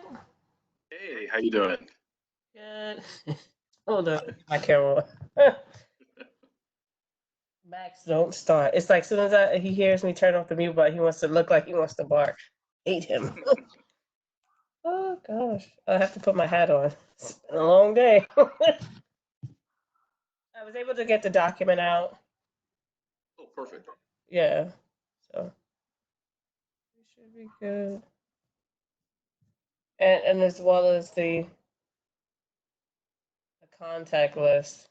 Good. Hey, how you doing? Good. Hold on. My camera. on. Max, don't start. It's like as soon as he hears me turn off the mute button, he wants to look like he wants to bark. Hate him. Oh gosh. I have to put my hat on. It's been a long day. I was able to get the document out. Oh, perfect. Yeah. So it should be good. And as well as the contact list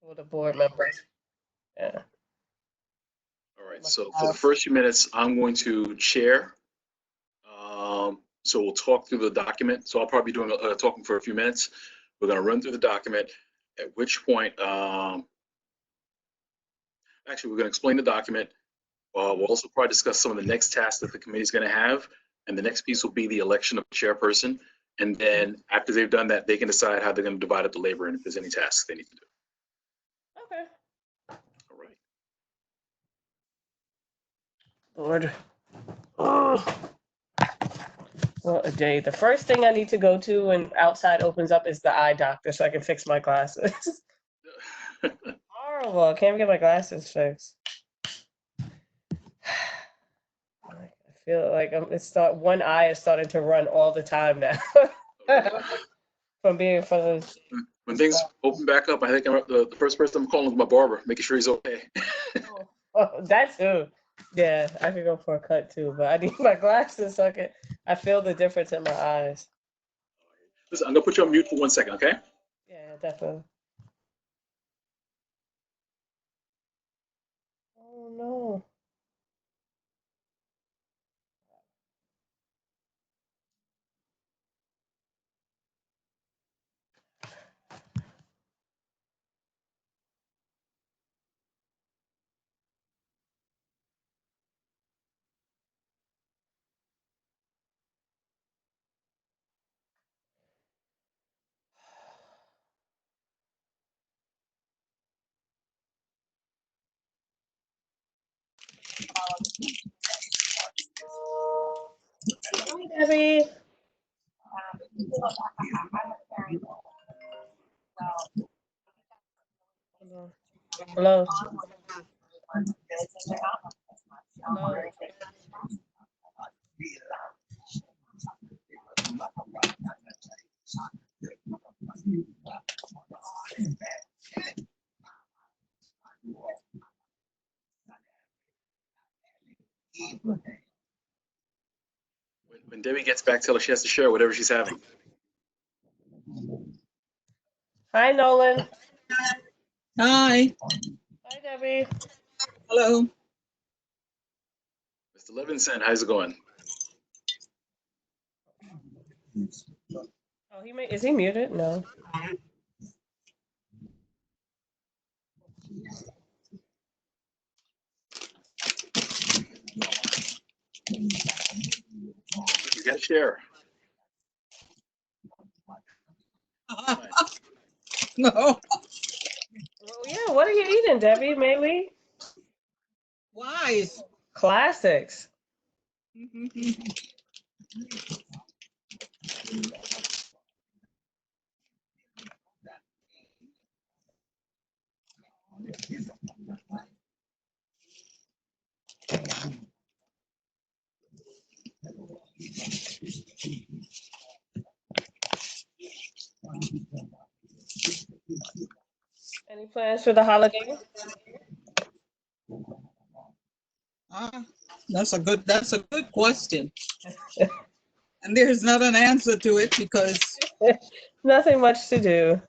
for the board members. Yeah. All right. My So for the house. first few minutes, I'm going to chair. So we'll talk through the document. So I'll probably be doing talking for a few minutes. We're going to run through the document. At which point, actually, we're going to explain the document. We'll also probably discuss some of the next tasks that the committee is going to have, and the next piece will be the election of a chairperson. And then after they've done that, they can decide how they're going to divide up the labor and if there's any tasks they need to do. Okay. All right. Lord. Oh, what a day. The first thing I need to go to when outside opens up is the eye doctor so I can fix my glasses. Horrible. I can't get my glasses fixed. I feel like one eye is starting to run all the time now. From being in front of When things open back up, I think the first person I'm calling is my barber, making sure he's okay. that too. Yeah, I could go for a cut too, but I need my glasses so I feel the difference in my eyes. Listen, I'm gonna put you on mute for 1 second, okay? Yeah, definitely. Oh no. Hi, Debbie. Hello. Hello. When Debbie gets back, tell her she has to share whatever she's having. Hi, Nolan. Hi. Hi, Debbie. Hello. Mr. Levinson, how's it going? Oh, is he muted? No. You gotta share. No. Well, yeah, what are you eating, Debbie? Maybe Wise. classics. Any plans for the holiday? That's a good question. And there's not an answer to it because Nothing much to do.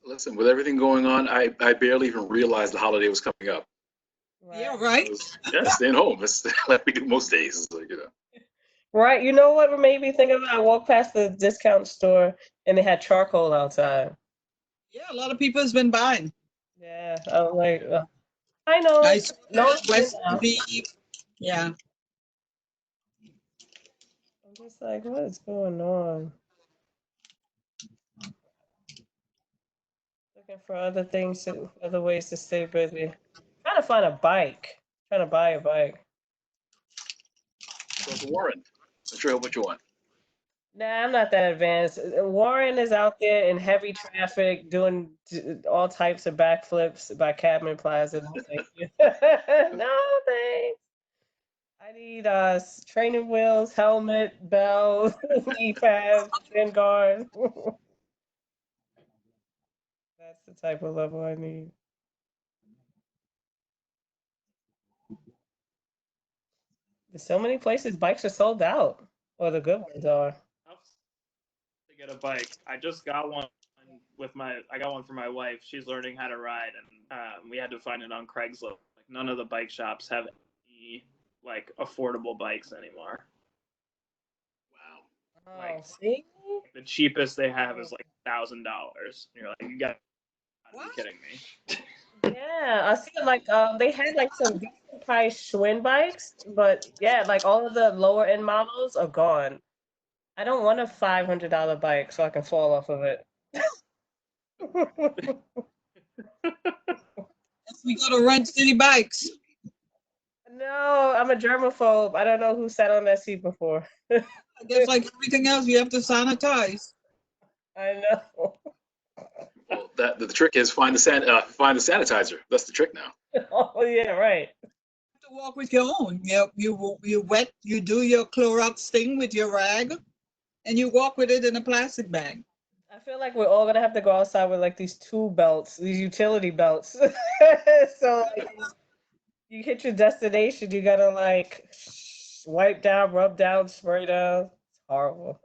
Listen, with everything going on, I barely even realized the holiday was coming up. yeah, right. Yeah, staying home. That's like we do most days. It's like, Right. You know what made me think of it? I walked past the discount store and they had charcoal outside. Yeah, a lot of people has been buying. Yeah. I was like, I know. I saw No, West TV. Yeah. I'm just like, what is going on? Looking for other ways to stay busy. Trying to find a bike. Trying to buy a bike. so Warren, I'm sure what you want. Nah, I'm not that advanced. Warren is out there in heavy traffic doing all types of backflips by Cadman Plaza. No, thank you. No, thanks. I need training wheels, helmet, bell, knee pads, shin guard. That's the type of level I need. There's so many places bikes are sold out, or the good ones are. To get a bike. I just got one I got one for my wife. She's learning how to ride, and we had to find it on Craigslist. Like none of the bike shops have any like affordable bikes anymore. Wow. Oh, Like- see? The cheapest they have is like $1,000. You're like, you got to What? be kidding me. Yeah, I see like they had like some decent price Schwinn bikes, but yeah, like all of the lower end models are gone. I don't want a $500 bike so I can fall off of it. We go to rent city bikes. No, I'm a germaphobe. I don't know who sat on that seat before. I guess like everything else, you have to sanitize. I know. Well, the trick is find the sanitizer. That's the trick now. Oh yeah, right. You have to walk with your own. You wet. You do your Clorox thing with your rag, and you walk with it in a plastic bag. I feel like we're all gonna have to go outside with like these tool belts, these utility belts. So like, you hit your destination, you gotta like wipe down, rub down, spray down. It's horrible.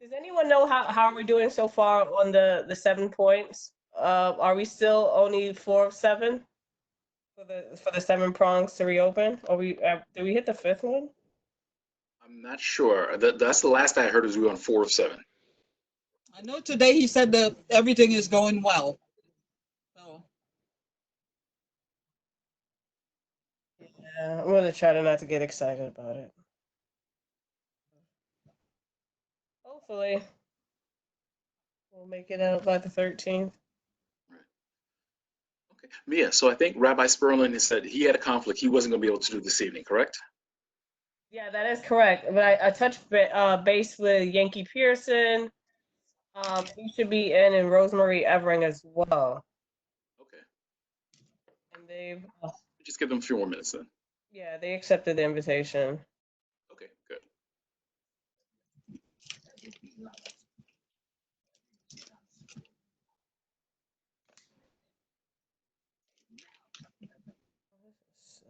Does anyone know how we're doing so far on the 7 points? Are we still only 4 of 7 for the 7 prongs to reopen? Or did we hit the 5th one? I'm not sure. That's the last I heard was we were on 4 of 7. I know today he said that everything is going well. So Yeah, I'm gonna try to not to get excited about it. Hopefully, we'll make it out by the 13th. Okay. Mia, so I think Rabbi Sperlin has said he had a conflict he wasn't going to be able to do this evening, correct? Yeah, that is correct. But I touched base with Yankee Pearson. He should be in, and Rosemary Evering as well. Okay. And they've, Just give them a few more minutes then. yeah, they accepted the invitation. Okay, good.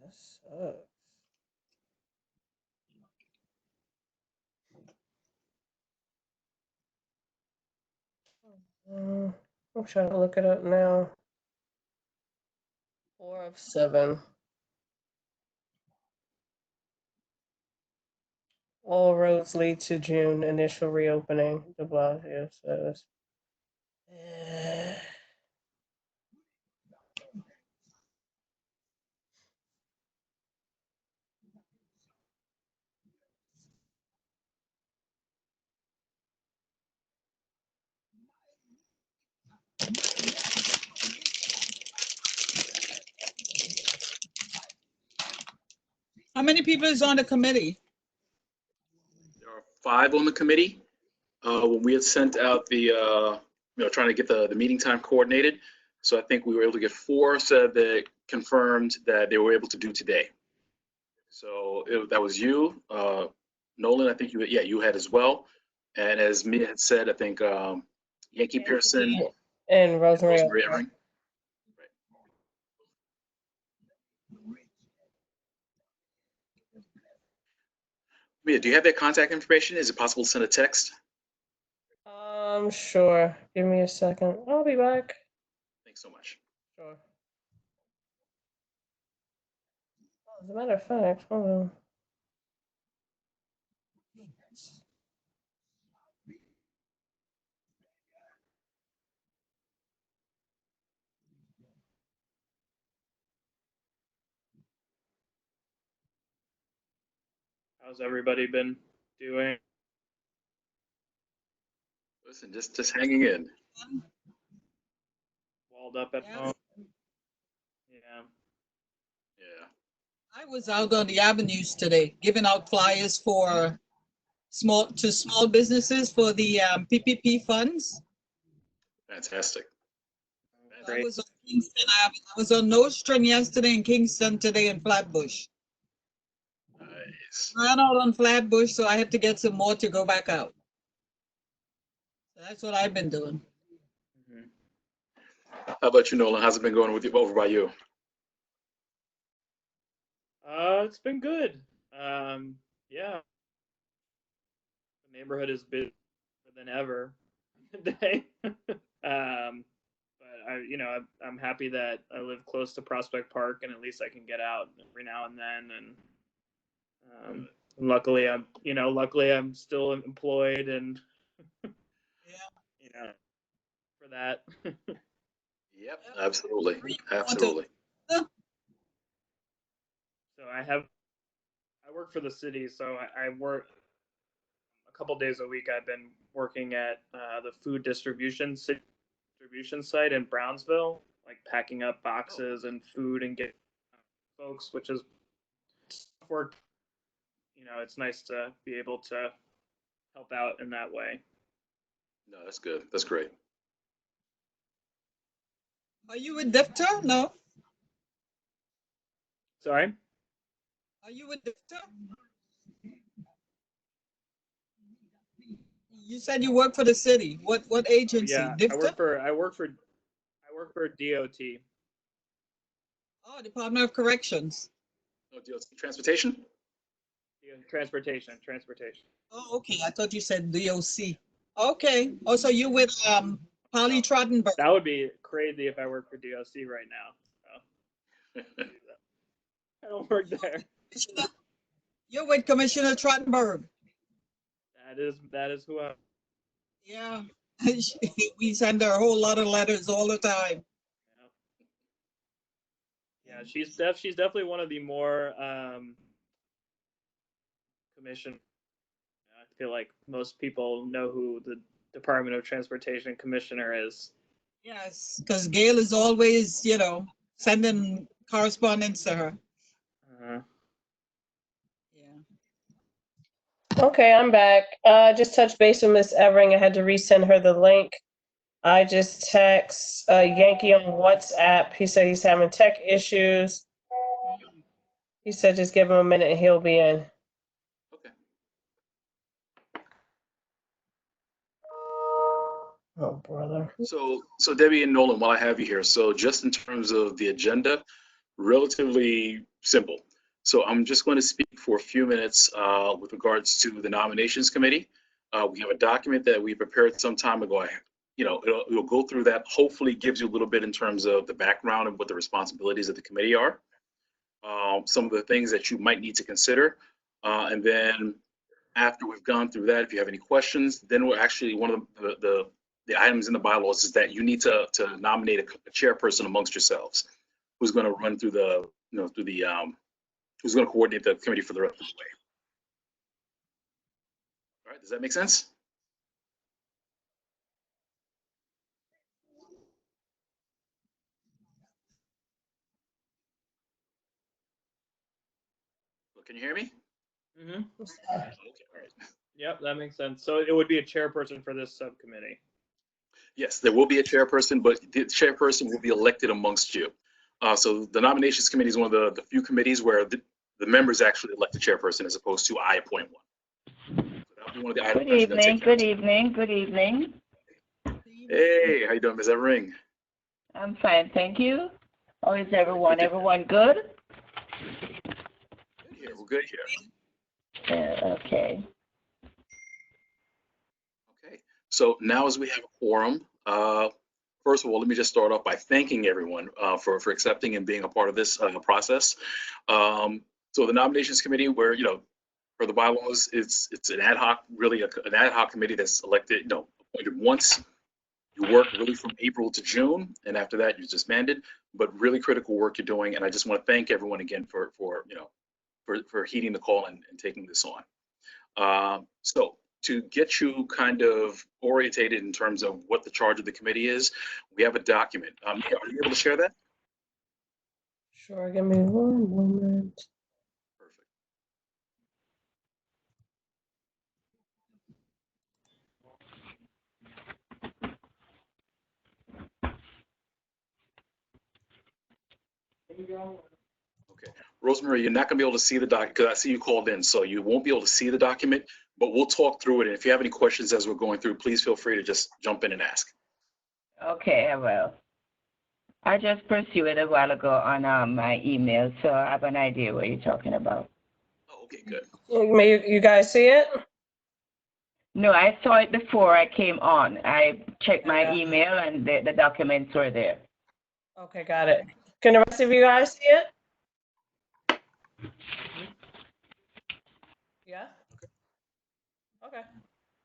This sucks. I'm trying to look it up now. 4 of 7. All roads lead to June. Initial reopening. De Blasio says. how many people is on the committee? There are 5 on the committee. When we had sent out trying to get the meeting time coordinated. So I think we were able to get 4 said that confirmed that they were able to do today. So that was you, Nolan. I think you had as well. And as Mia had said, I think Yankee Pearson And and Rosemary. Rosemary Evering. Mia, do you have their contact information? Is it possible to send a text? Sure. Give me a second. I'll be back. Thanks so much. Sure. As a matter of fact, hold on. How's everybody been doing? Listen, just hanging in. Walled up at Yes. home? Yeah. Yeah. I was out on the avenues today, giving out flyers for small businesses for the PPP funds. Fantastic. I Great. was on Kingston Avenue. I was on Nostrand yesterday in Kingston today in Flatbush. Nice. Ran out on Flatbush, so I had to get some more to go back out. So that's what I've been doing. Mhm. How about you, Nolan? How's it been going with you over by you? It's been good. Yeah, the neighborhood is busier than ever today. But I'm happy that I live close to Prospect Park, and at least I can get out every now and then. And luckily, I'm still employed, and Yeah. for that. Yep, absolutely, Where you absolutely. want So I work for the city, so I work a couple days a week. I've been working at the food distribution site in Brownsville, like packing up boxes and food and get folks, which is work. It's nice to be able to help out in that way. No, that's good. That's great. Are you with DIFTA? No. Sorry. Are you with DIFTA? You said you work for the city. What agency? Yeah, DIFTA? I work for DOT. Oh, Department of Corrections. No deal. Transportation? Transportation. Oh, okay. I thought you said DOC. Okay. Also, you with Polly Trottenberg. That would be crazy if I worked for DOC right now. So. I don't work there. You're with Commissioner Trottenberg. That is who I. Yeah. We send her a whole lot of letters all the time. Yeah, she's definitely one of the more commission. I feel like most people know who the Department of Transportation Commissioner is. Yes, because Gail is always, sending correspondence to her. Yeah. Okay, I'm back. Just touch base with Miss Evering. I had to resend her the link. I just text Yankee on WhatsApp. He said he's having tech issues. He said just give him a minute and he'll be in. Okay. Oh, brother. So Debbie and Nolan, while I have you here, so just in terms of the agenda, relatively simple. So I'm just going to speak for a few minutes with regards to the nominations committee. We have a document that we prepared some time ago. It'll go through that. Hopefully gives you a little bit in terms of the background and what the responsibilities of the committee are. Some of the things that you might need to consider. And then after we've gone through that, if you have any questions, then we're actually one of the items in the bylaws is that you need to nominate a chairperson amongst yourselves who's going to run through who's going to coordinate the committee for the rest of the way. All right, does that make sense? Can you hear me? Mm-hmm. Okay, all right. Yep, that makes sense. So it would be a chairperson for this subcommittee. Yes, there will be a chairperson, but the chairperson will be elected amongst you. So the nominations committee is one of the few committees where the members actually elect the chairperson as opposed to I appoint one. So that'll be one of the items. Good evening, good evening, good evening. Hey, how you doing, Ms. Evering? I'm fine, thank you. How is everyone? Everyone good? Good here. We're good here. Okay. Okay. So now as we have a quorum, first of all, let me just start off by thanking everyone for accepting and being a part of this process. So the nominations committee, where for the bylaws, it's an ad hoc, really an ad hoc committee that's elected, appointed once. You work really from April to June, and after that, you're disbanded. But really critical work you're doing, and I just want to thank everyone again for heeding the call and taking this on. So to get you kind of orientated in terms of what the charge of the committee is, we have a document. Are you able to share that? Sure, give me one moment. Okay. Rosemary, you're not gonna be able to see the doc, because I see you called in, so you won't be able to see the document, but we'll talk through it. And if you have any questions as we're going through, please feel free to just jump in and ask. Okay, I will. I just pursued it a while ago on my email, so I have an idea what you're talking about. Oh, okay, good. May you guys see it? No, I saw it before I came on. I checked my Yeah. email and the documents were there. Okay, got it. Can the rest of you guys see it? Yeah? Okay.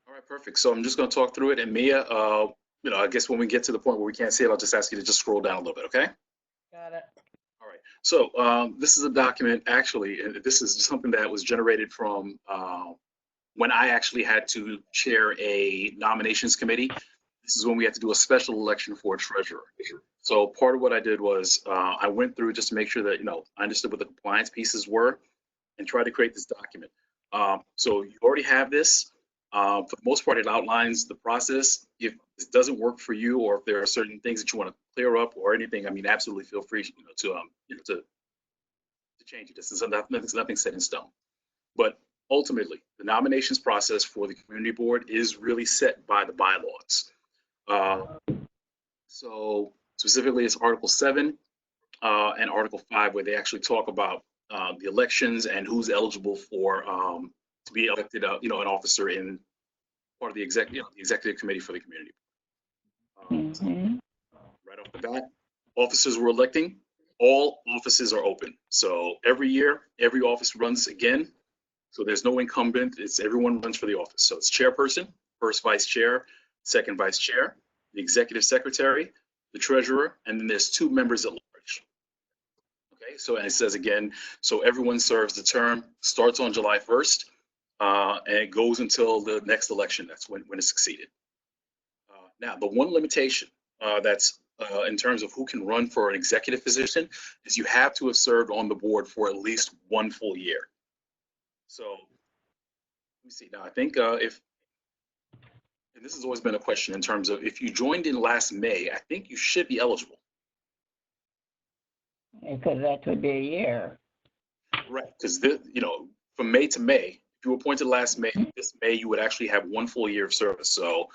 All right, perfect. So I'm just gonna talk through it, and Mia, I guess when we get to the point where we can't see it, I'll just ask you to just scroll down a little bit, okay? Got it. All right. So this is a document, actually, and this is something that was generated from when I actually had to chair a nominations committee. This is when we had to do a special election for a treasurer. So part of what I did was I went through just to make sure that, I understood what the compliance pieces were and tried to create this document. So you already have this. For the most part, it outlines the process. If this doesn't work for you, or if there are certain things that you want to clear up or anything, I mean, absolutely feel free, to change it. This is nothing set in stone. But ultimately, the nominations process for the community board is really set by the bylaws. So specifically, it's Article 7 and Article 5, where they actually talk about the elections and who's eligible for to be elected, an officer in part of the executive committee for the community. Right off the bat, officers we're electing, all offices are open. So every year, every office runs again. So there's no incumbent. It's everyone runs for the office. So it's chairperson, first vice chair, second vice chair, the executive secretary, the treasurer, and then there's 2 members at large. Okay, so and it says again, so everyone serves the term, starts on July 1st, and it goes until the next election. That's when it's succeeded. Now, the one limitation that's in terms of who can run for an executive position is you have to have served on the board for at least 1 full year. So let me see. Now, I think and this has always been a question in terms of if you joined in last May, I think you should be eligible. Because that would be a year. Right, because from May to May, if you were appointed last May, this May you would actually have 1 full year of service. So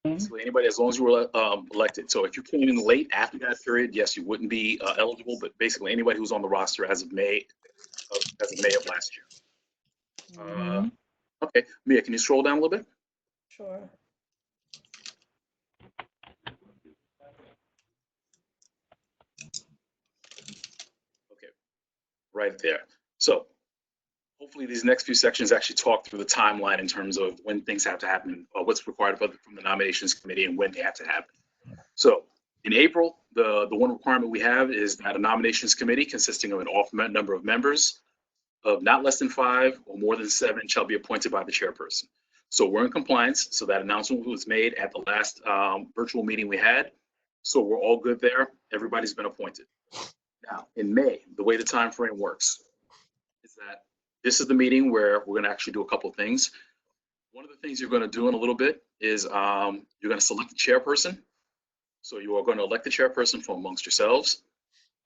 basically anybody, as long as you were elected. So if you came in late after that period, yes, you wouldn't be eligible. But basically anybody who's on the roster as of May of last year. Okay, Mia, can you scroll down a little bit? Sure. Okay, right there. So hopefully these next few sections actually talk through the timeline in terms of when things have to happen, what's required from the nominations committee and when they have to happen. So in April, the one requirement we have is that a nominations committee consisting of an alternate number of members of not less than 5 or more than 7 shall be appointed by the chairperson. So we're in compliance. So that announcement was made at the last virtual meeting we had. So we're all good there. Everybody's been appointed. Now in May, the way the time frame works is that this is the meeting where we're going to actually do a couple of things. One of the things you're going to do in a little bit is you're going to select the chairperson. So you are going to elect the chairperson from amongst yourselves.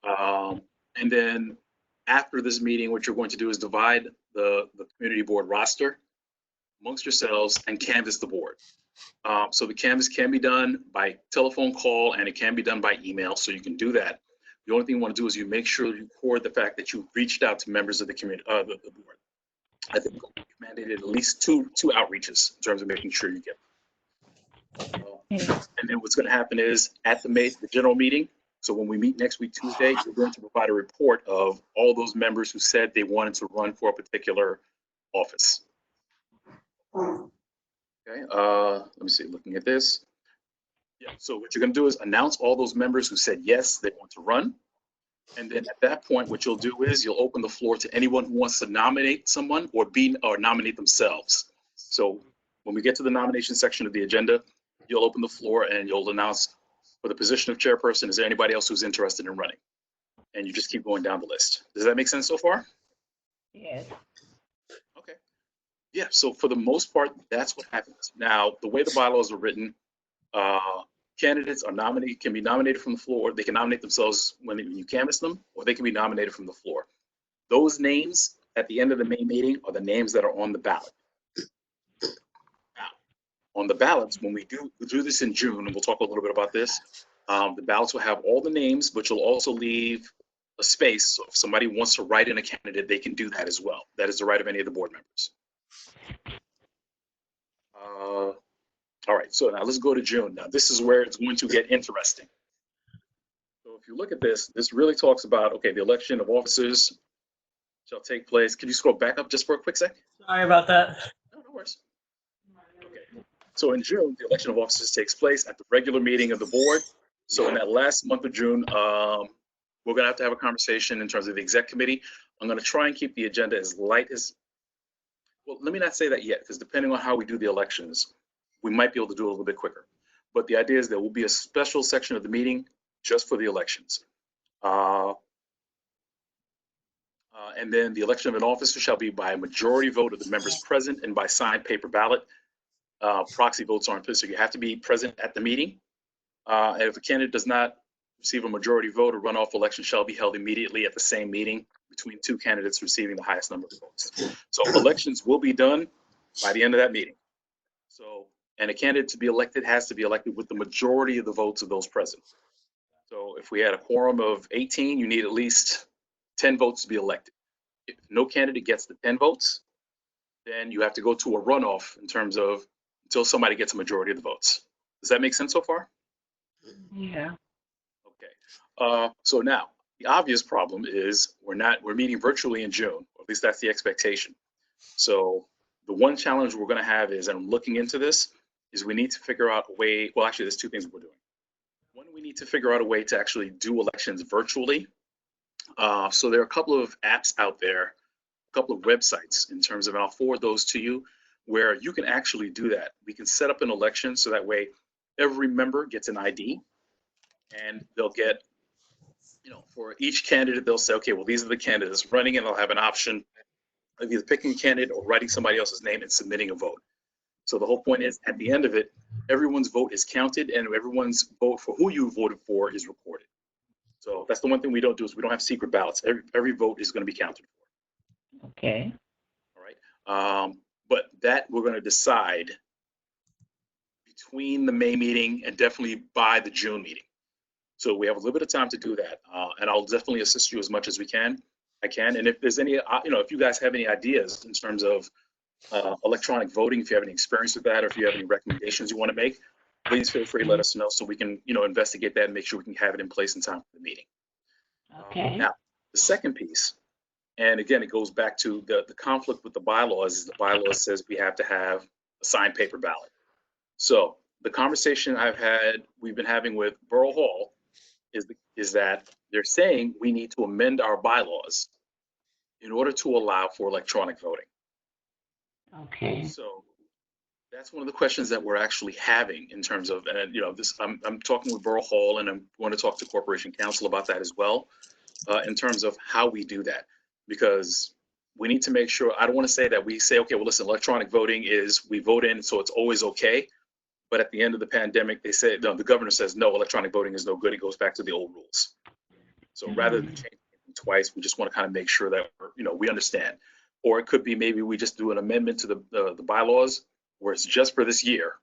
And then after this meeting, what you're going to do is divide the community board roster amongst yourselves and canvass the board. So the canvass can be done by telephone call and it can be done by email. So you can do that. The only thing you want to do is you make sure you record the fact that you reached out to members of the community, the board. I think you mandated at least two outreaches in terms of making sure you get them. And then what's going to happen is at the general meeting, so when we meet next week, Tuesday, we're going to provide a report of all those members who said they wanted to run for a particular office. Okay, let me see, looking at this. Yeah, so what you're going to do is announce all those members who said yes, they want to run. And then at that point, what you'll do is you'll open the floor to anyone who wants to nominate someone or nominate themselves. So when we get to the nomination section of the agenda, you'll open the floor and you'll announce for the position of chairperson, is there anybody else who's interested in running? And you just keep going down the list. Does that make sense so far? Yes. Okay. Yeah, so for the most part, that's what happens. Now, the way the bylaws are written, candidates are nominated, can be nominated from the floor. They can nominate themselves when you canvass them, or they can be nominated from the floor. Those names at the end of the main meeting are the names that are on the ballot. Now, on the ballots, when we do this in June, and we'll talk a little bit about this, the ballots will have all the names, but you'll also leave a space. So if somebody wants to write in a candidate, they can do that as well. That is the right of any of the board members. All right, so now let's go to June. Now this is where it's going to get interesting. So if you look at this, this really talks about, okay, the election of officers shall take place. Can you scroll back up just for a quick sec? Sorry about that. No, no worries. Okay. So in June, the election of officers takes place at the regular meeting of the board. So in that last month of June, we're gonna have to have a conversation in terms of the exec committee. I'm gonna try and keep the agenda as light as, well, let me not say that yet, because depending on how we do the elections, we might be able to do it a little bit quicker. But the idea is there will be a special section of the meeting just for the elections. And then the election of an officer shall be by a majority vote of the members present and by signed paper ballot. Proxy votes aren't, so you have to be present at the meeting. And if a candidate does not receive a majority vote, a runoff election shall be held immediately at the same meeting between two candidates receiving the highest number of votes. So elections will be done by the end of that meeting. So, and a candidate to be elected has to be elected with the majority of the votes of those present. So if we had a quorum of 18, you need at least 10 votes to be elected. If no candidate gets the 10 votes, then you have to go to a runoff in terms of until somebody gets a majority of the votes. Does that make sense so far? Yeah. Okay. So now the obvious problem is we're meeting virtually in June, or at least that's the expectation. So the one challenge we're going to have is, and I'm looking into this, is we need to figure out a way. Well, actually, there's two things we're doing. One, we need to figure out a way to actually do elections virtually. So there are a couple of apps out there, a couple of websites in terms of, and I'll forward those to you, where you can actually do that. We can set up an election so that way every member gets an ID, and they'll get, you know, for each candidate, they'll say, okay, well, these are the candidates running, and they'll have an option of either picking a candidate or writing somebody else's name and submitting a vote. So the whole point is, at the end of it, everyone's vote is counted, and everyone's vote for who you voted for is recorded. So that's the one thing we don't do, is we don't have secret ballots. Every vote is going to be counted for. Okay. All right. But that we're going to decide between the May meeting and definitely by the June meeting. So we have a little bit of time to do that. And I'll definitely assist you as much as I can. And if there's any, you know, if you guys have any ideas in terms of electronic voting, if you have any experience with that, or if you have any recommendations you want to make, please feel free to let us know so we can, you know, investigate that and make sure we can have it in place in time for the meeting. Okay. Now, the second piece, and again, it goes back to the conflict with the bylaws, is the bylaws says we have to have a signed paper ballot. So the conversation we've been having with Borough Hall is that they're saying we need to amend our bylaws in order to allow for electronic voting. Okay. So that's one of the questions that we're actually having in terms of, and you know, this, I'm talking with Borough Hall, and I'm going to talk to Corporation Counsel about that as well, in terms of how we do that, because we need to make sure, I don't want to say that we say, okay, well, listen, electronic voting is we vote in, so it's always okay. But at the end of the pandemic, they said, no, the governor says, no, electronic voting is no good. It goes back to the old rules. So rather than changing it twice, we just want to kind of make sure that, you know, we understand. Or it could be maybe we just do an amendment to the bylaws where it's just for this year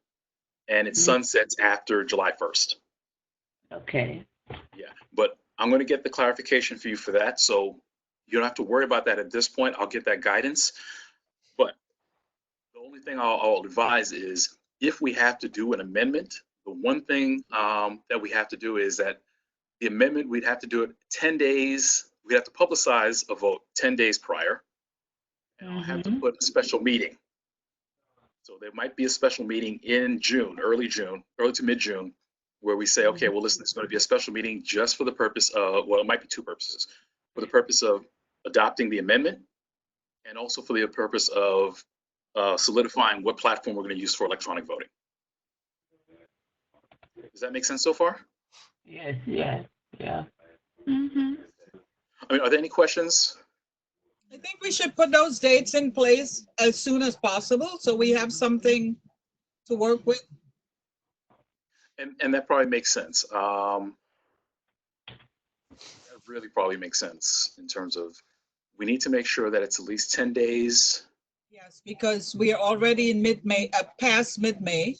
and it sunsets after July 1st. Okay. Yeah, but I'm going to get the clarification for you for that. So you don't have to worry about that at this point. I'll get that guidance. But the only thing I'll advise is, if we have to do an amendment, the one thing that we have to do is that the amendment, we'd have to do it 10 days. We'd have to publicize a vote 10 days prior. And I'll have to put a special meeting. So there might be a special meeting in June, early to mid-June, where we say, okay, well, listen, it's going to be a special meeting just for the purpose of, well, it might be two purposes. For the purpose of adopting the amendment, and also for the purpose of solidifying what platform we're going to use for electronic voting. Does that make sense so far? Yes, yes, yeah. I mean, are there any questions? I think we should put those dates in place as soon as possible so we have something to work with. And that probably makes sense. That really probably makes sense in terms of, we need to make sure that it's at least 10 days. Yes, because we are already in mid-May, past mid-May.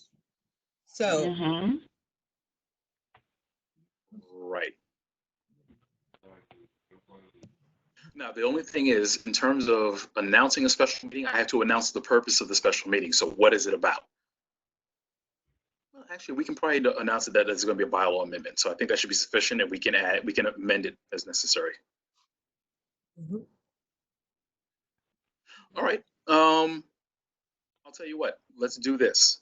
So, Mm-hmm. Right. Now, the only thing is, in terms of announcing a special meeting, I have to announce the purpose of the special meeting. So what is it about? Well, actually, we can probably announce it that it's going to be a bylaw amendment. So I think that should be sufficient, and we can amend it as necessary. Mhm. All right. I'll tell you what, let's do this.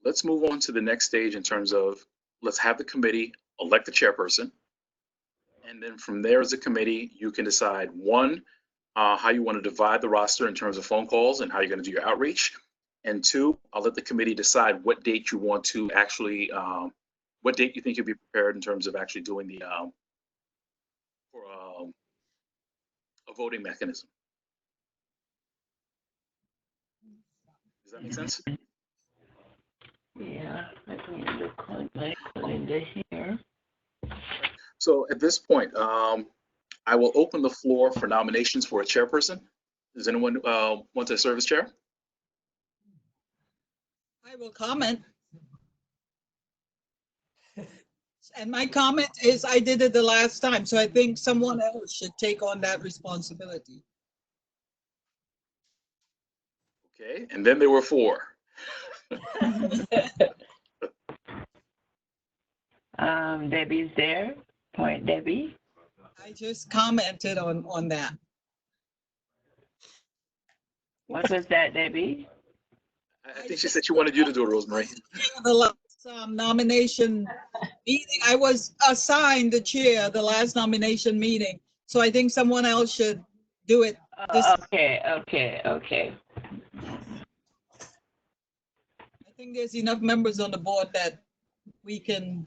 Let's move on to the next stage in terms of, let's have the committee elect the chairperson. And then from there, as a committee, you can decide, one, how you want to divide the roster in terms of phone calls and how you're going to do your outreach. And two, I'll let the committee decide what date you want to actually, what date you think you'll be prepared in terms of actually doing the, for a voting mechanism. Does that make sense? Yeah, let me look on my calendar here. So at this point, I will open the floor for nominations for a chairperson. Does anyone want to serve as chair? I will comment. And my comment is I did it the last time, so I think someone else should take on that responsibility. Okay, and then there were four. Debbie's there. Point Debbie. I just commented on that. What was that, Debbie? I think she said she wanted you to do it, Rosemary. The last nomination meeting, I was assigned the chair the last nomination meeting, so I think someone else should do it. Okay. I think there's enough members on the board that we can,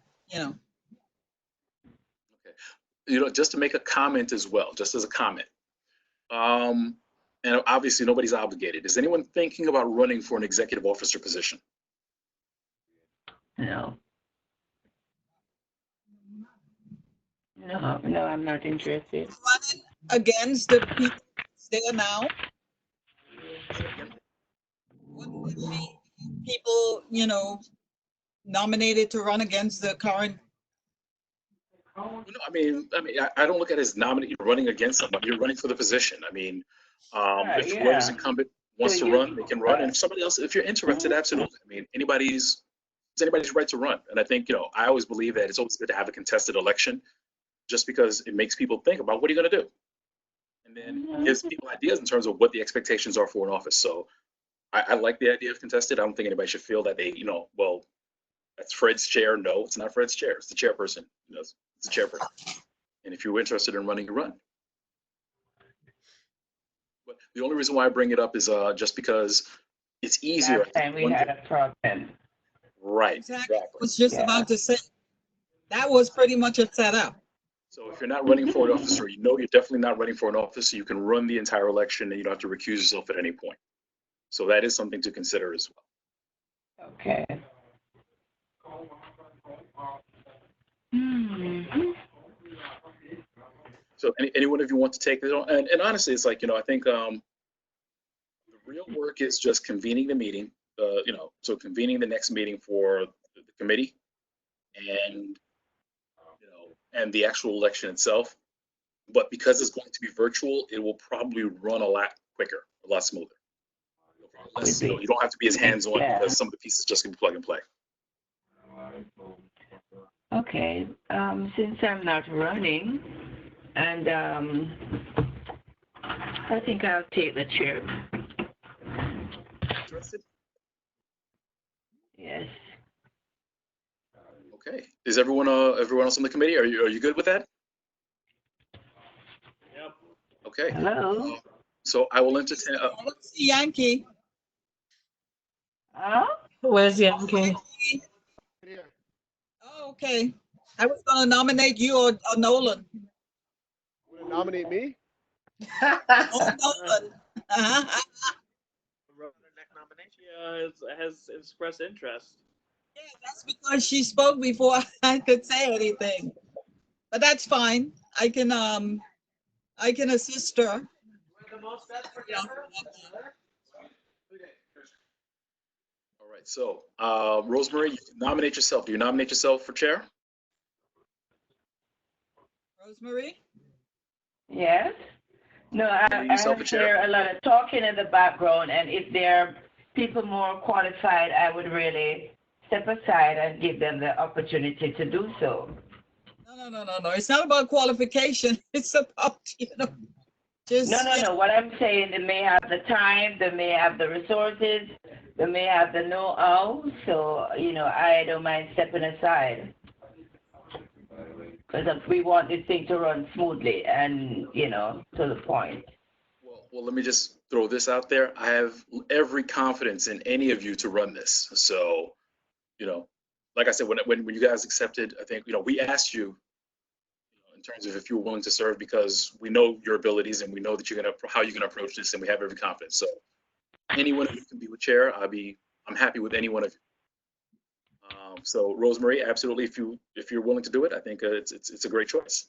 Just to make a comment as well, just as a comment. And obviously nobody's obligated. Is anyone thinking about running for an executive officer position? No, I'm not interested. running against the people there now. Wouldn't it be people, nominated to run against the current? I don't look at it as running against somebody. You're running for the position. If whoever's incumbent wants to run, they can run. And if somebody else, if you're interested, absolutely. It's anybody's right to run. And I think, I always believe that it's always good to have a contested election, just because it makes people think about what are you going to do, and then gives people ideas in terms of what the expectations are for an office. So I like the idea of contested. I don't think anybody should feel that they, well, that's Fred's chair. No, it's not Fred's chair. It's the chairperson. It's the chairperson. And if you're interested in running, you run. But the only reason why I bring it up is just because it's easier. Last time we had a problem. Right. Exactly. I was just about to say, that was pretty much a setup. So if you're not running for an office, or you're definitely not running for an office, you can run the entire election and you don't have to recuse yourself at any point. So that is something to consider as well. Okay. So any one of you want to take it on? And honestly, it's like, I think the real work is just convening the meeting, so convening the next meeting for the committee, and, and the actual election itself. But because it's going to be virtual, it will probably run a lot quicker, a lot smoother. Less, you don't have to be as hands-on, because some of the pieces just can be plug and play. Okay, since I'm not running, and I think I'll take the chair. Interested? Yes. Okay. Is everyone else on the committee? Are you good with that? Yep. Okay. Hello. So I will entertain. Let's see, Yankee. Where's Yankee? Oh, okay. I was going to nominate you or Nolan. Want to nominate me? Nolan. Yeah, has expressed interest. That's because she spoke before I could say anything. But that's fine. I can assist her. Yeah. All right, so Rosemary, you can nominate yourself. Do you nominate yourself for chair? Rosemary? Yes? No, Nominating I yourself have for chair? heard a lot of talking in the background, and if there are people more qualified, I would really step aside and give them the opportunity to do so. No. It's not about qualification. It's about, just. No. What I'm saying, they may have the time, they may have the resources, they may have the know-how. So, I don't mind stepping aside. Because we want this thing to run smoothly and, to the point. Well, let me just throw this out there. I have every confidence in any of you to run this. So, like I said, when you guys accepted, I think, we asked you in terms of if you were willing to serve because we know your abilities and we know that how you're gonna approach this, and we have every confidence. So any one of you can be with chair. I'm happy with any one of you. So Rosemary, absolutely, if you're willing to do it, I think it's a great choice.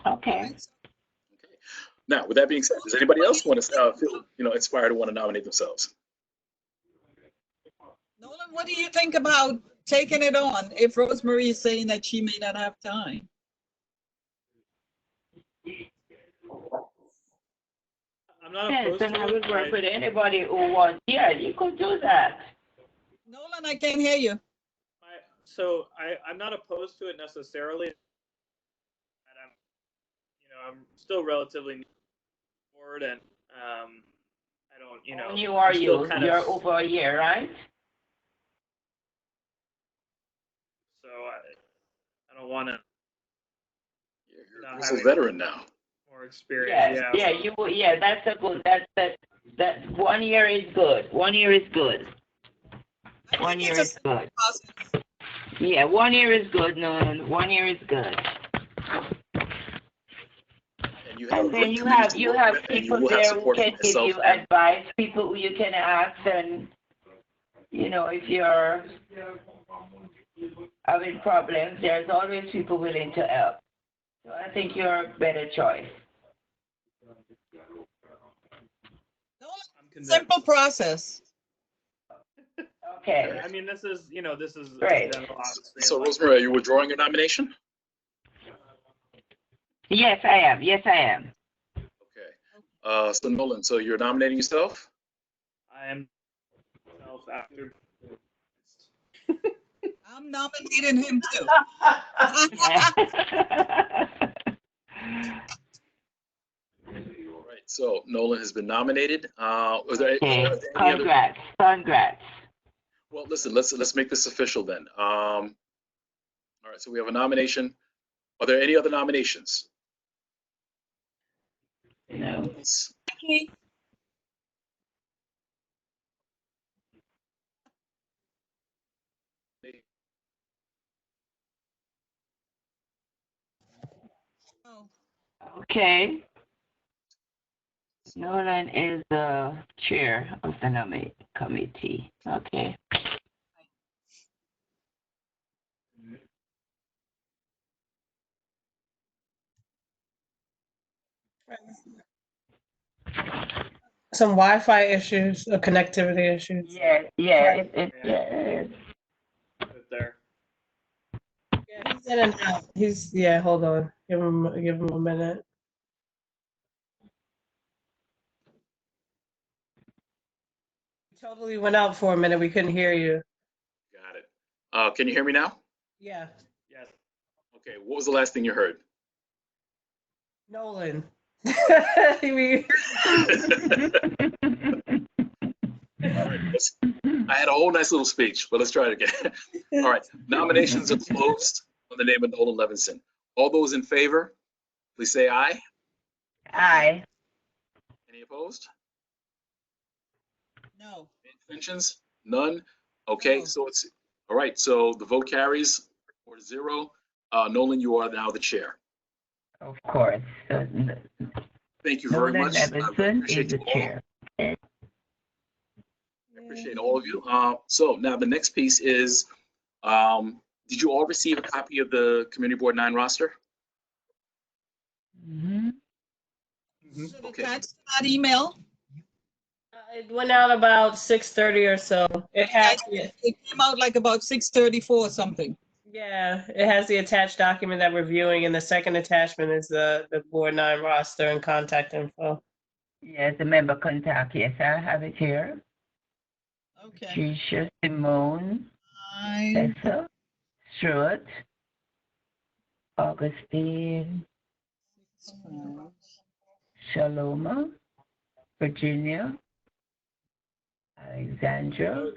Okay. Okay. Now, with that being said, does anybody else want to feel inspired to want to nominate themselves? Nolan, what do you think about taking it on if Rosemary is saying that she may not have time? I'm not Yes, opposed and to I it. would work with anybody who wants. Yeah, you could do that. Nolan, I can't hear you. So I'm not opposed to it necessarily. And I'm still relatively new board, and I don't, When you are I'm still you, kind you're of, over a year, right? so I don't want to. You're a grizzled veteran now. More experience. Yeah, that's a good. That 1 year is good. 1 year is good. 1 year is good. Yeah, 1 year is good. No, 1 year is good. And you have And then you have people there who can give you advice, people who you can ask, and if you're having problems, there's always people willing to help. So I think you're a better choice. Simple process. Okay. I mean, this is Great. So Rosemary, are you withdrawing your nomination? Yes, I am. Okay. So Nolan, so you're nominating yourself? I am after. I'm nominating him too. All right. So Nolan has been nominated. Was there Okay. any other? Congrats. Well, listen. Let's make this official then. All right. So we have a nomination. Are there any other nominations? No. Okay. Nolan is the chair of the nomination committee. Okay. Some Wi-Fi issues or connectivity issues. Yeah, it is. Good there. Yeah, he's in and out. Hold on. Give him a minute. Totally went out for a minute. We couldn't hear you. Got it. Can you hear me now? Yeah. Yes. Okay. What was the last thing you heard? Nolan. All right, I had a whole nice little speech, but let's try it again. All right, nominations are closed on the name of Nolan Levinson. All those in favor, please say aye. Aye. Any opposed? No. Any abstentions? None? Okay, No. so it's, all right, so the vote carries 4-0. Nolan, you are now the chair. Of course. Thank you very Nolan much. I Levinson appreciate is the you all. chair. Thank Appreciate all of you. So now the next piece is, did you all receive a copy of the Community Board 9 roster? Mhm. Should Okay. attach to that email. It went out about 6:30 or so. It has, It came out like about 6:34 or something. yeah, it has the attached document that we're viewing, and the second attachment is the Board 9 roster and contact info. Yes, the member contact. Yes, I have it here. Okay. Tricia, Simone, Fine. Tessa, Stuart, Augustine, Shaloma, Virginia, Alexandra,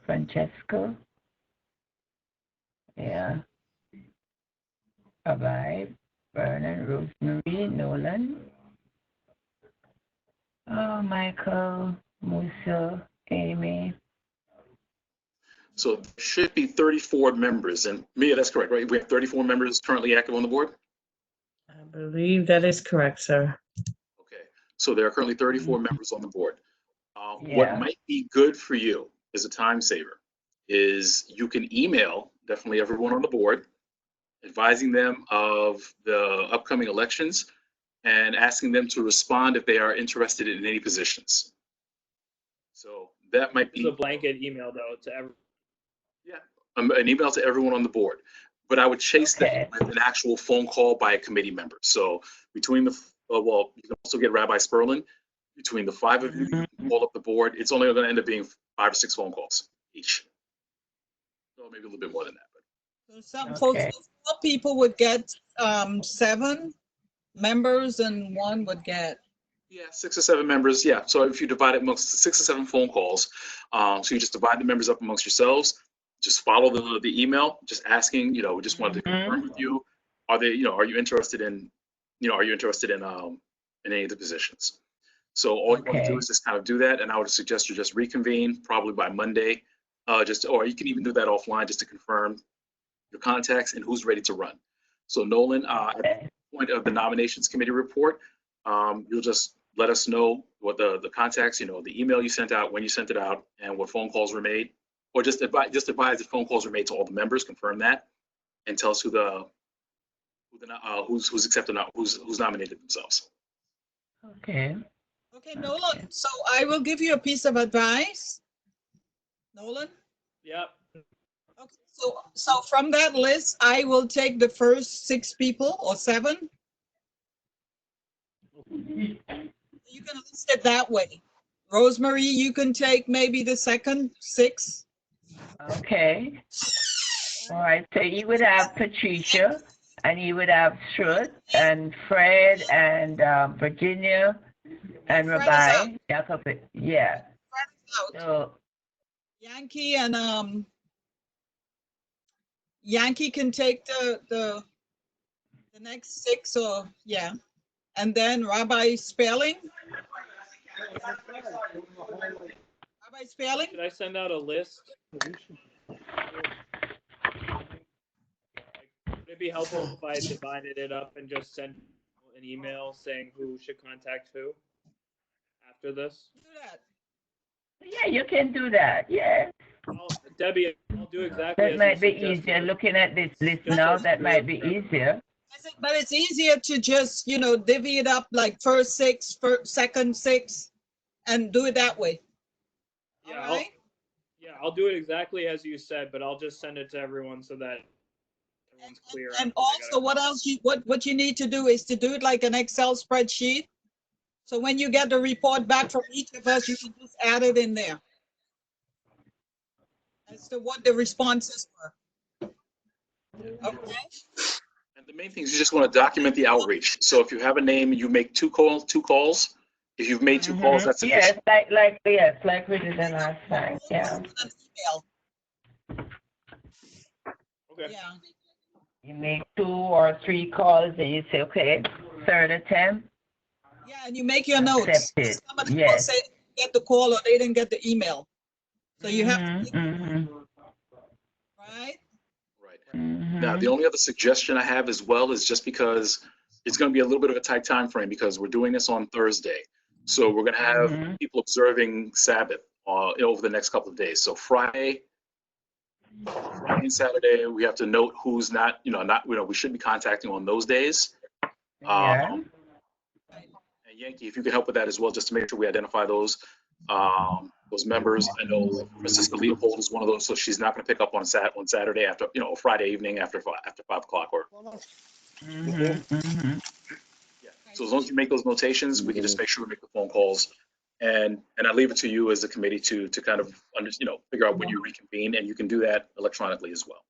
Francesca, yeah, Abai, Vernon, Rosemary, Nolan, Michael, Musa, Amy. So there should be 34 members, and Mia, that's correct, right? We have 34 members currently active on the board? I believe that is correct, sir. Okay, so there are currently 34 members on the board. Yeah. What might be good for you as a time saver is you can email definitely everyone on the board, advising them of the upcoming elections and asking them to respond if they are interested in any positions. So that might It's be a blanket email though to everyone. an email to everyone on the board, but I would chase Okay. that with an actual phone call by a committee member. So between the, well, you can also get Rabbi Sperlin. Between the 5 of you, you can call up the board. It's only going to end up being 5 or 6 phone calls each. So maybe a little bit more than that. But So some folks, Okay. 4 people would get 7 members and 1 would get. yeah, 6 or 7 members. Yeah. So if you divide it amongst 6 or 7 phone calls, so you just divide the members up amongst yourselves. Just follow the email, just asking, we just wanted to confirm with you. Are they, are you interested in, in any of the positions? So all you want to do Okay. is just kind of do that. And I would suggest you just reconvene probably by Monday. Or you can even do that offline just to confirm your contacts and who's ready to run. So Nolan, at Okay. the point of the nominations committee report, you'll just let us know what the contacts, the email you sent out, when you sent it out, and what phone calls were made. Or just advise if phone calls were made to all the members, confirm that, and tell us who's accepted, who's nominated themselves. Okay. Okay, Nolan, so I will give you a piece of advice. Nolan? Yep. Okay, so from that list, I will take the first 6 people or 7. You can list it that way. Rosemary, you can take maybe the second 6. Okay. All right. So you would have Patricia, and you would have Stuart, and Fred, and Virginia, and Fred is Rabbi. Jacob. Yeah. Out. So Yankee and Yankee can take the next 6 or yeah. And then Rabbi Spelling. Rabbi Spelling? Should I send out a list? Would it be helpful if I divided it up and just sent an email saying who should contact who after this? Do that. yeah, you can do that. Yeah. Debbie, I'll do exactly That as might you be suggested. easier. Looking at this list Just now, as that you might be did. easier. But it's easier to just, divvy it up like first 6, second 6, and do it that way. Yeah, All right? I'll do it exactly as you said, but I'll just send it to everyone so that everyone's clear. And after they also, what else what you need to do is to do it like an Excel spreadsheet. So when you get the report back from each of us, you can just add it in there as to what the responses were. Okay. And the main thing is you just want to document the outreach. So if you have a name, you make 2 calls. If you've made 2 calls, that's Yes, sufficient. like we did the last time. Yeah. An email. Okay. Yeah. You make 2 or 3 calls, and you say, okay, third attempt. Yeah, and you make your notes. Accepted. Somebody will Yes. say they didn't get the call or they didn't get the email. So you have to, right? Right. Now, the only other suggestion I have as well is just because it's going to be a little bit of a tight time frame because we're doing this on Thursday. So we're going to have people observing Sabbath over the next couple of days. So Friday and Saturday, we have to note who's not, we should be contacting on those days. Yeah. And Yankee, if you could help with that as well, just to make sure we identify those members. I know Francisca Leopold is one of those, so she's not going to pick up on Saturday after, Friday evening after 5 o'clock or. Yeah. So as long as you make those notations, we can just make sure we make the phone calls, and I leave it to you as a committee to kind of figure out when you reconvene, and you can do that electronically as well.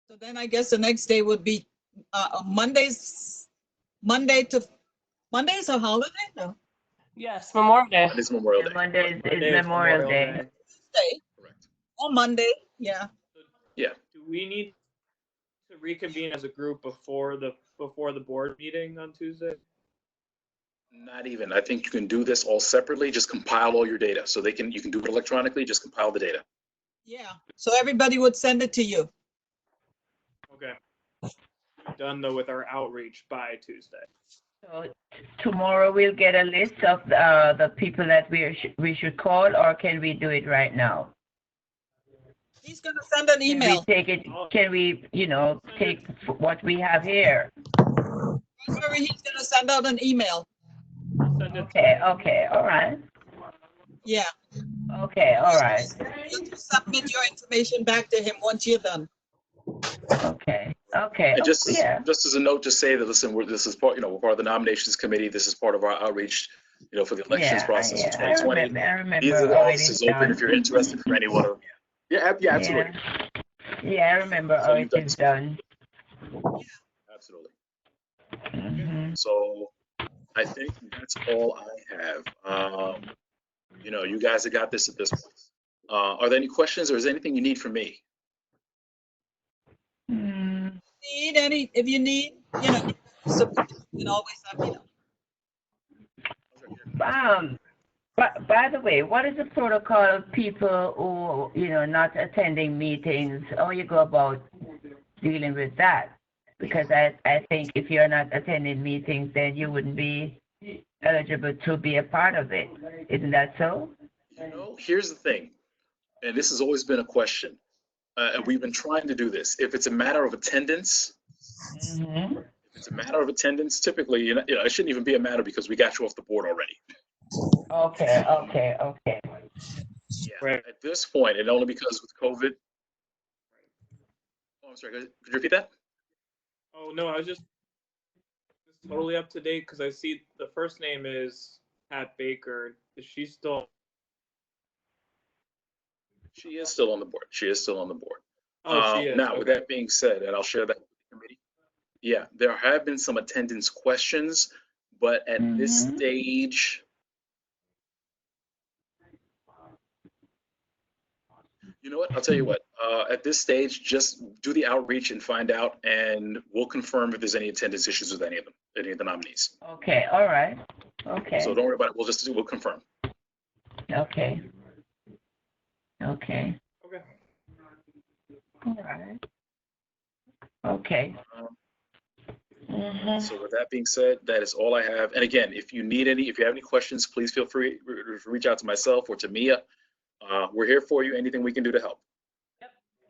So then I guess the next day would be Monday's a holiday? No. Yes, Memorial Day. It's Memorial Day. Monday is Monday is Memorial Day. Tuesday Correct. or Monday, yeah. Yeah. Do we need to reconvene as a group before the board meeting on Tuesday? Not even. I think you can do this all separately. Just compile all your data. So you can do it electronically. Just compile the data. Yeah, so everybody would send it to you. Okay. Done though with our outreach by Tuesday. So tomorrow we'll get a list of the people that we should call, or can we do it right now? He's gonna send an email. Can we take what we have here? He's gonna send out an email. Send it Okay, all right. Yeah. Okay, all right. You just submit your information back to him once you're done. Okay. And just Yeah. just as a note, just say that, listen, this is part, we're part of the nominations committee. This is part of our outreach, for the elections process for 2020. I remember These are the already offices open if you're interested for anyone. Yeah, absolutely. Yeah, I remember So how you've it is done. Absolutely. Mhm. So I think that's all I have. You guys have got this at this point. Are there any questions, or is there anything you need from me? Mm. If you need, support, you can always let me know. By the way, what is the protocol of people who, not attending meetings? How you go about dealing with that? Because I think if you're not attending meetings, then you wouldn't be eligible to be a part of it. Isn't that so? Here's the thing, and this has always been a question, and we've been trying to do this. If it's a matter of attendance, typically, it shouldn't even be a matter because we got you off the board already. Okay. Yeah. Right. At this point, and only because with COVID. Oh, I'm sorry. Could you repeat that? Oh no, I was just totally up to date because I see the first name is Pat Baker. Is she still? She is still on the board. Oh, she is. Now, Okay. with that being said, and I'll share that with the committee. Yeah, there have been some attendance questions, but at this stage, you know what? I'll tell you what. At this stage, just do the outreach and find out, and we'll confirm if there's any attendance issues with any of the nominees. Okay, all right. Okay. So don't worry about it. We'll confirm. Okay. Okay. All right. Okay. So with that being said, that is all I have. And again, if you have any questions, please feel free to reach out to myself or to Mia. We're here for you. Anything we can do to help.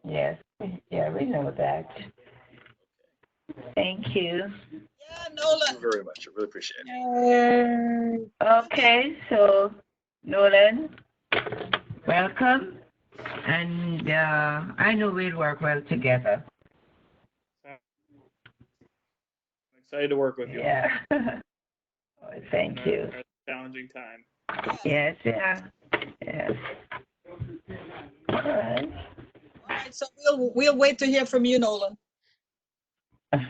Yes. Yeah, we know that. Thank you. Yeah, Nolan. Thank you very much. I really appreciate it. Okay, so Nolan, welcome. And I know we'll work well together. I'm excited to work with you. Yeah. Thank you. It's a challenging time. Yes. All right. All right, so we'll wait to hear from you, Nolan. All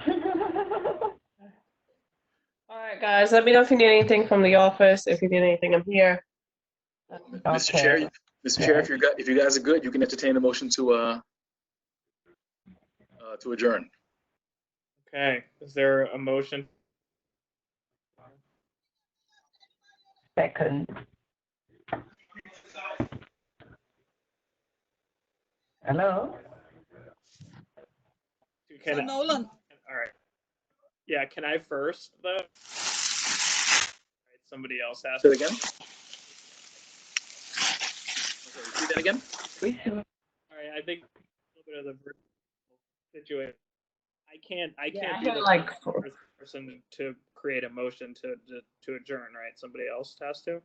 right, guys, let me know if you need anything from the office. If you need anything, I'm here. Mr. Chair, if you guys are good, you can entertain a motion to adjourn. Okay. Is there a motion? Second. Hello? So Nolan, All right. Yeah, can I first, though? All right, somebody else asked. Say it again? that again? We should. All right, I think a little bit of the virtual situation. I can't Yeah, I be had the like first person to create a motion to adjourn, right? Somebody else has to.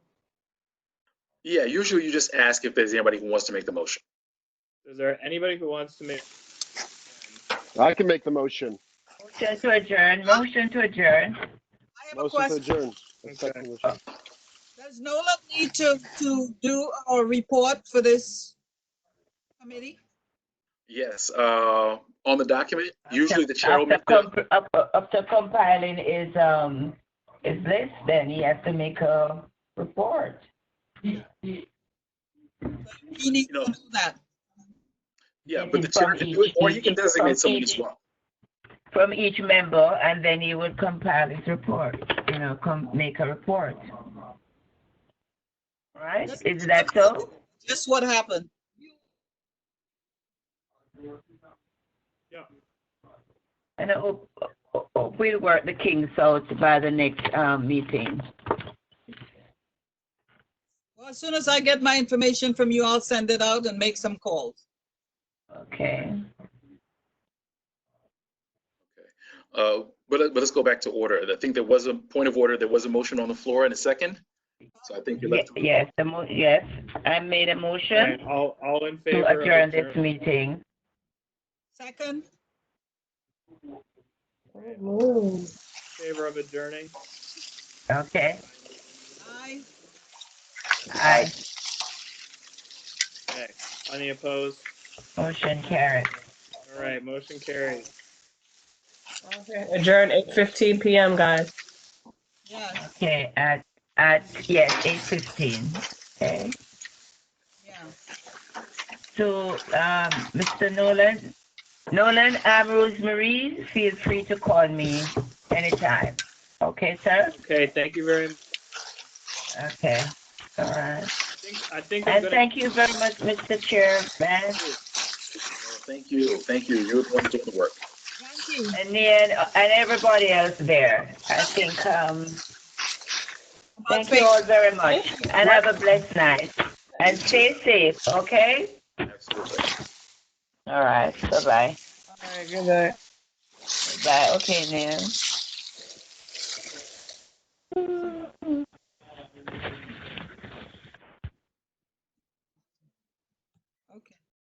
Yeah, usually you just ask if there's anybody who wants to make the motion. Is there anybody who wants to make? I can make the motion. Motion to adjourn, motion to adjourn. I have a Motion to question. adjourn. I Okay. second the motion. Does Nolan need to do a report for this committee? Yes, on the document, usually the chair will make After compiling his list, then he has to make a report. He needs You know, to do that. yeah, but the chair can do it, or he can designate someone as well. From each member, and then he would compile his report, make a report. Right? Is that so? Just what happened. Yeah. And I hope we'll work the kinks out by the next meeting. Well, as soon as I get my information from you, I'll send it out and make some calls. Okay. But let's go back to order. I think there was a point of order. There was a motion on the floor in a second. So I think you're left. Yes, yes, I made a motion Right, all in favor to adjourn of this meeting. Second? favor of adjourning? Okay. Aye. Aye. Okay. Any opposed? Motion carried. All right, motion carried. Okay. Adjourn 8:15 p.m. guys. Yes, Okay, at yes, 8:15. Okay. yeah. So, Mr. Nolan, Rosemary, feel free to call me anytime. Okay, sir? Okay, thank you very much. Okay. All right. I think I'm And gonna. thank you very much, Mr. Chairman. Thank you. Thank you. You're the one doing the work. Thank you. And everybody else there. I think, thank you all very much. And have a blessed night. And stay safe, okay? Absolutely. All right. Bye-bye. All right, good night. Bye. Okay, man.